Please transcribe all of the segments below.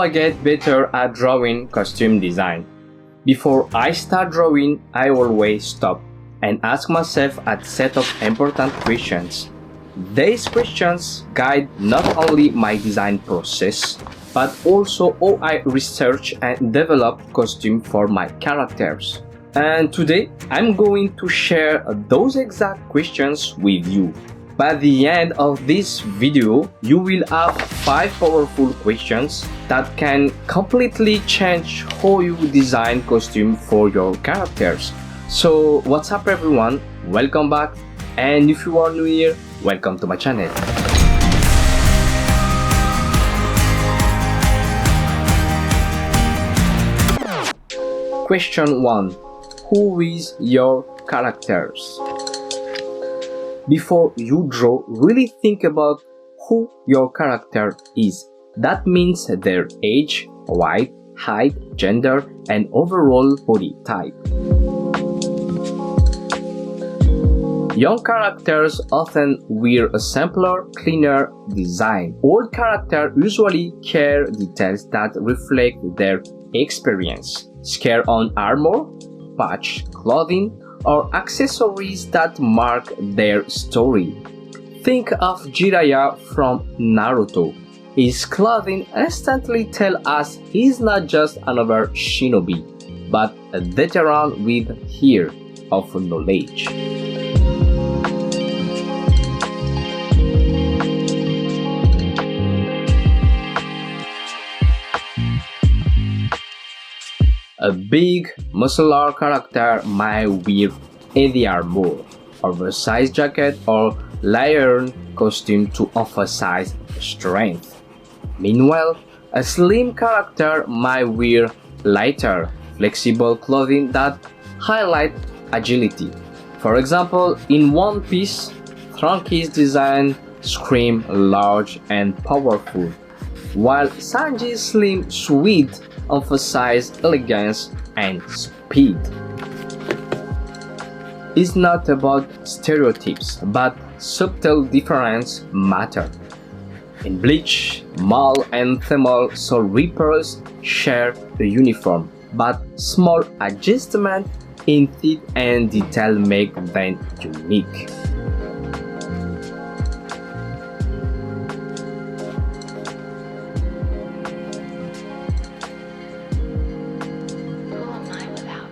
I get better at drawing costume design. Before I start drawing, I always stop and ask myself a set of important questions. These questions guide not only my design process, but also how I research and develop costumes for my characters. And today, I'm going to share those exact questions with you. By the end of this video, you will have 5 powerful questions that can completely change how you design costumes for your characters. So, what's up everyone? Welcome back. And if you are new here, welcome to my channel. Question 1. Who is your characters? Before you draw, really think about who your character is. That means their age, weight, height, gender, and overall body type. Young characters often wear a simpler, cleaner design. Old characters usually carry details that reflect their experience. Scare on armor, patch, clothing, or accessories that mark their story. Think of Jiraiya from Naruto. His clothing instantly tells us he's not just another shinobi, but a veteran with years of knowledge. A big, muscular character might wear heavy armor, oversized jacket, or layered costume to emphasize strength. Meanwhile, a slim character might wear lighter, flexible clothing that highlight agility. For example, in One Piece, Franky's design screams large and powerful, while Sanji's slim suit emphasize elegance and speed. It's not about stereotypes, but subtle differences matter. In Bleach, male and female Soul Reapers share a uniform, but small adjustments in theme and detail make them unique.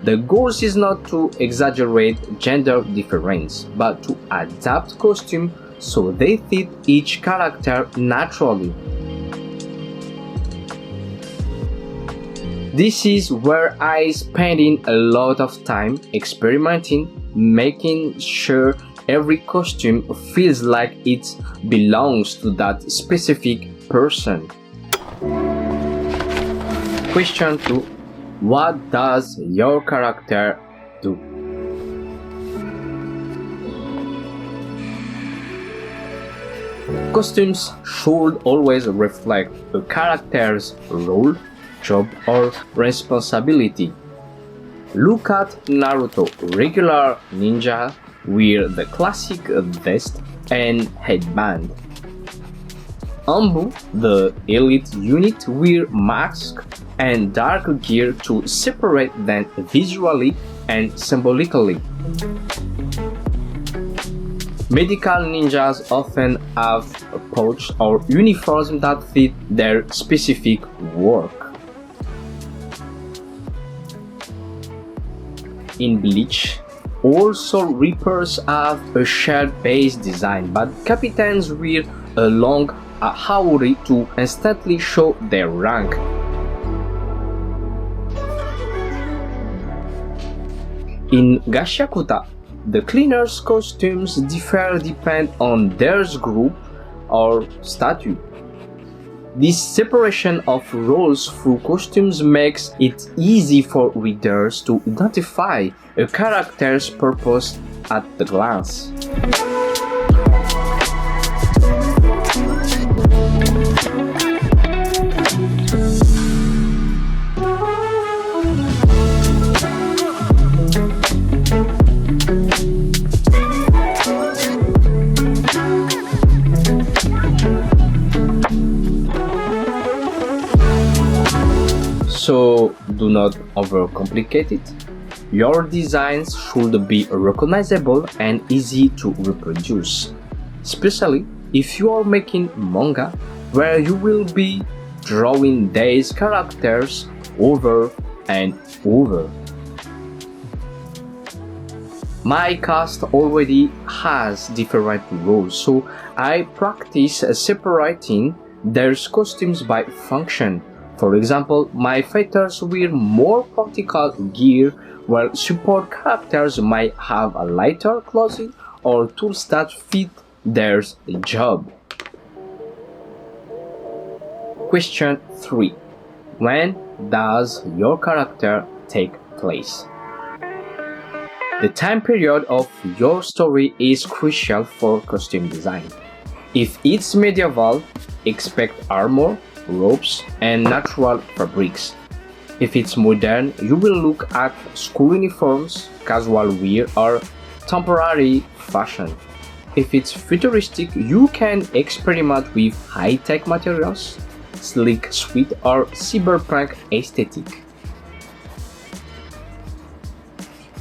The goal is not to exaggerate gender difference, but to adapt costumes so they fit each character naturally. This is where I spend a lot of time experimenting, making sure every costume feels like it belongs to that specific person. Question 2. What does your character do? Costumes should always reflect a character's role, job, or responsibility. Look at Naruto. Regular ninja wear the classic vest and headband. Ambu, the elite unit, wear masks and dark gear to separate them visually and symbolically. Medical ninjas often have a pouch or uniforms that fit their specific work. In Bleach, all Soul Reapers have a shared base design, but captains wear a long haori to instantly show their rank. In Gashakuta, the cleaners' costumes differ depending on their group or status. This separation of roles through costumes makes it easy for readers to identify a character's purpose at a glance. overcomplicate it. Your designs should be recognizable and easy to reproduce, especially if you are making manga where you will be drawing these characters over and over. My cast already has different roles, so I practice separating their costumes by function. For example, my fighters wear more practical gear, while support characters might have a lighter clothing or tools that fit their job. Question 3. When does your character take place? The time period of your story is crucial for costume design. If it's medieval, expect armor, ropes, and natural fabrics. If it's modern, you will look at school uniforms, casual wear, or temporary fashion. If it's futuristic, you can experiment with high-tech materials, sleek suit, or cyberpunk aesthetic.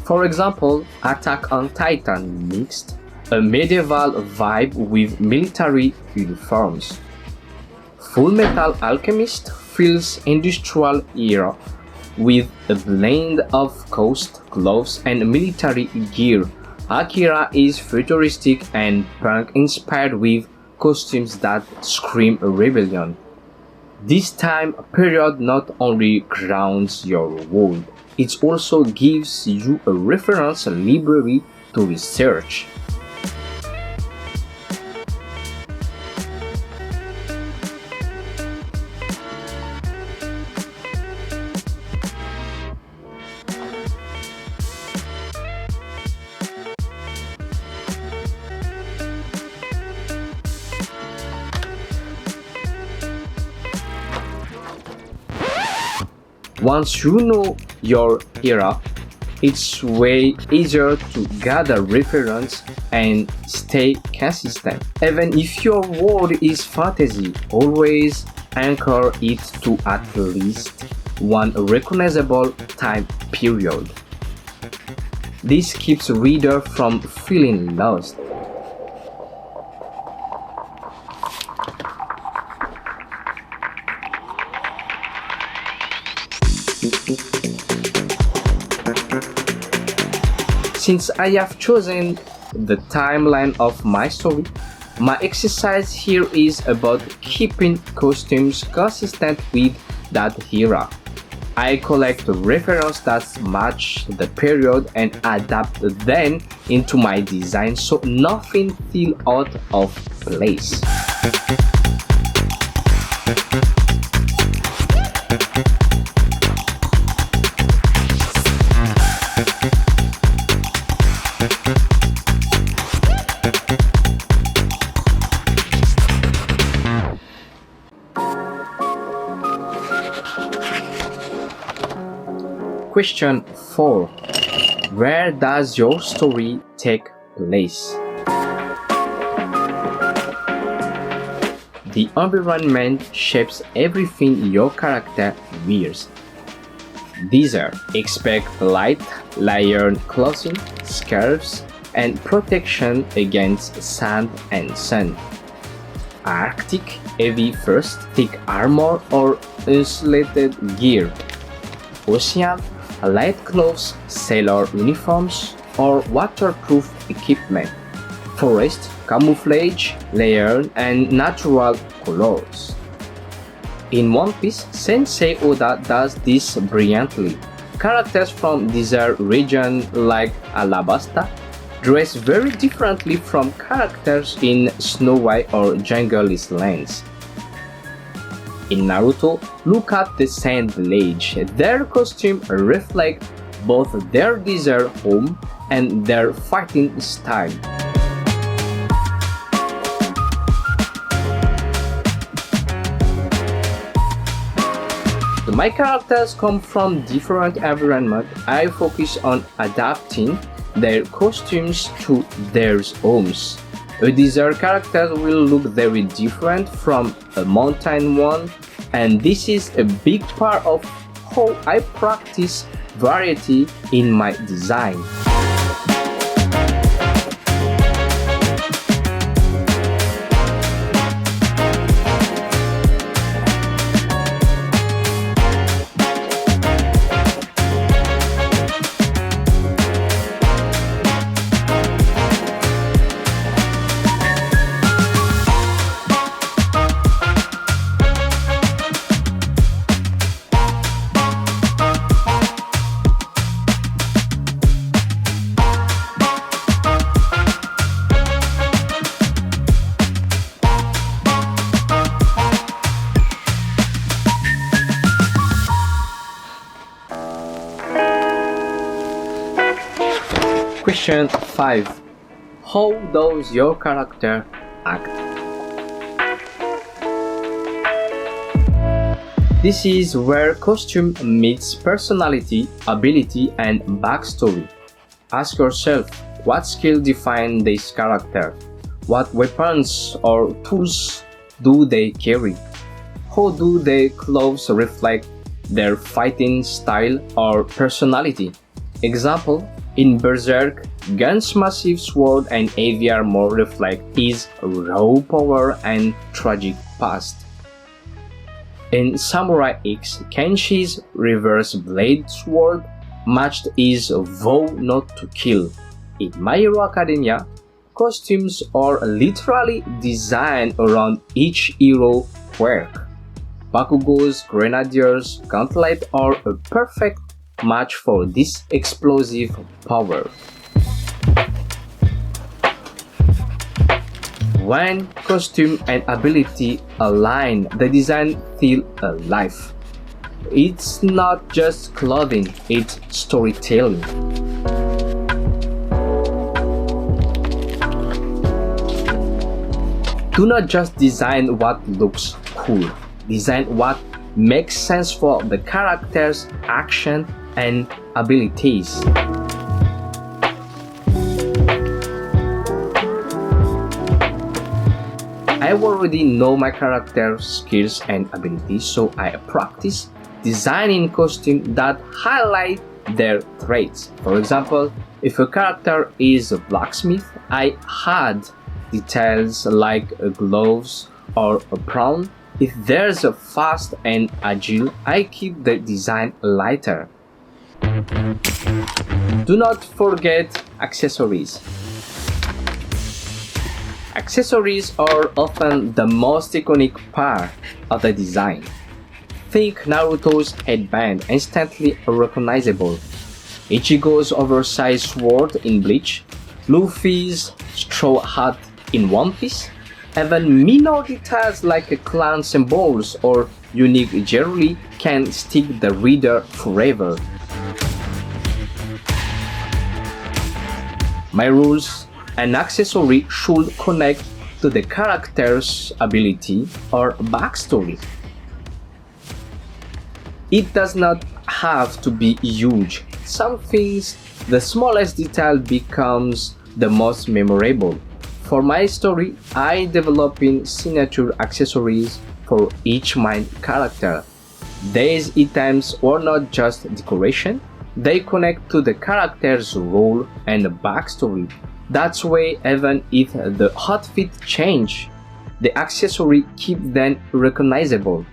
For example, Attack on Titan mixed a medieval vibe with military uniforms. Full Metal Alchemist feels industrial era with a blend of coast gloves and military gear. Akira is futuristic and punk inspired with costumes that scream rebellion. This time period not only grounds your world, it also gives you a reference library to research. Once you know your era, it's way easier to gather reference and stay consistent. Even if your world is fantasy, always anchor it to at least one recognizable time period. This keeps reader from feeling lost. Since I have chosen the timeline of my story, my exercise here is about keeping costumes consistent with that era. I collect references that match the period and adapt them into my design so nothing feels out of place. Question 4. Where does your story take place? The environment shapes everything your character wears. These are: expect light, layered clothing, scarves, and protection against sand and sun. Arctic, heavy furs, thick armor, or insulated gear. Ocean, light clothes, sailor uniforms, or waterproof equipment. Forest, camouflage, layered, and natural colors. In One Piece, Sensei Oda does this brilliantly. Characters from desert regions like Alabasta dress very differently from characters in Snow White or Jungle Lands. In Naruto, look at the Sand Village. Their costumes reflect both their desert home and their fighting style. My characters come from different environments. I focus on adapting their costumes to their homes. A desert character will look very different from a mountain one, and this is a big part of how I practice variety in my design. Question 5. How does your character act? This is where costume meets personality, ability, and backstory. Ask yourself, what skill define this character? What weapons or tools do they carry? How do their clothes reflect their fighting style or personality? Example, in Berserk, Gun's massive sword and heavy armor reflect his raw power and tragic past. In Samurai X, Kenshi's reverse blade sword matched his vow not to kill. In My Hero Academia, costumes are literally designed around each hero quirk. Bakugo's Grenadiers Gauntlet are a perfect match for this explosive power. When costume and ability align, the design feels alive. It's not just clothing, it's storytelling. Do not just design what looks cool, design what makes sense for the character's action and abilities. I already know my character's skills and abilities, so I practice designing costumes that highlight their traits. For example, if a character is a blacksmith, I add details like gloves or a prawn. If there's a fast and agile, I keep the design lighter. Do not forget accessories. Accessories are often the most iconic part of the design. Think Naruto's headband, instantly recognizable. Ichigo's oversized sword in Bleach. Luffy's straw hat in One Piece. Even minor details like clan symbols or unique jewelry can stick the reader forever. My rules: an accessory should connect to the character's ability or backstory. It does not have to be huge. Some things, the smallest detail becomes the most memorable. For my story, I develop in signature accessories for each main character. These items are not just decoration, they connect to the character's role and backstory. That's why even if the outfit change, the accessory keeps them recognizable.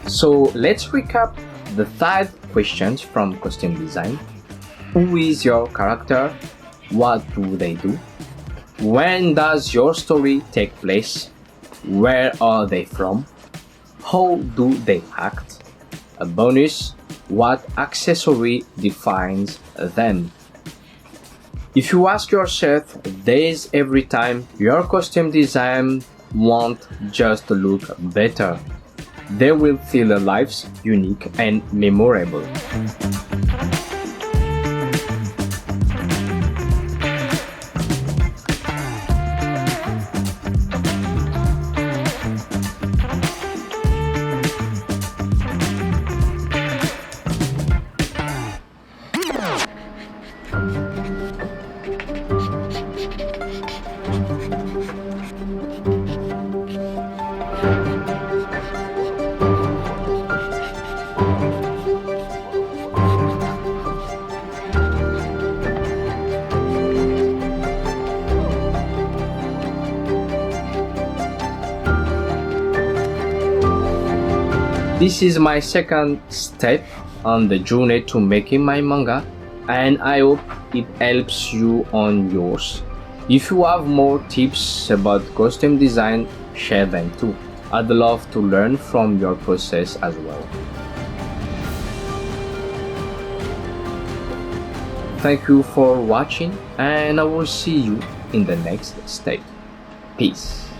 So let's recap the 5 questions from costume design. Who is your character? What do they do? When does your story take place? Where are they from? How do they act? A bonus: what accessory defines them? If you ask yourself this every time, your costume design won't just look better. They will feel alive, unique, and memorable. This is my second step on the journey to making my manga, and I hope it helps you on yours. If you have more tips about costume design, share them too. I'd love to learn from your process as well. Thank you for watching, and I will see you in the next step. Peace.